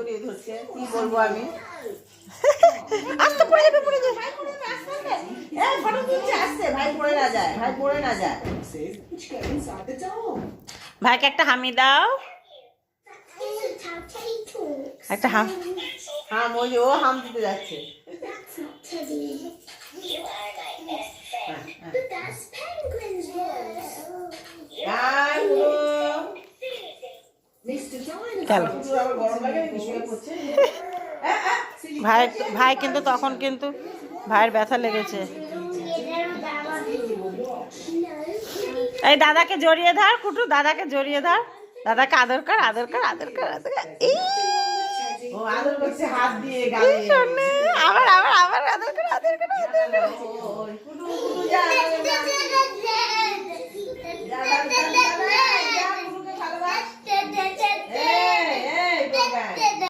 জড়িয়ে ধরছে, কি বলবো আমি। আস্তে পড়ে যাবে, পড়ে যাবে। এই ফটো তুলছে, আসছে, ভাই পড়ে না যায়, ভাই পড়ে না যায়। ভাইকে একটা হামি দাও, একটা হাম। হাম, ওই যে ও হাম দিতে যাচ্ছে। আয় পুরো। পুরো আবার গরম লাগে নাকি, শুয়ে পড়ছে। ভাই ভাই কিন্তু তখন কিন্তু ভাইয়ের ব্যথা লেগেছে। এই দাদাকে জড়িয়ে ধর কুটু, দাদাকে জড়িয়ে ধর, দাদাকে আদর কর, আদর কর, আদর কর, আদর কর। ও আদর করছে হাত দিয়ে এই গালে। শোনে, আবার আবার আবার আদর কর, আদর কর, আদর কর। কুটু কুটু যা।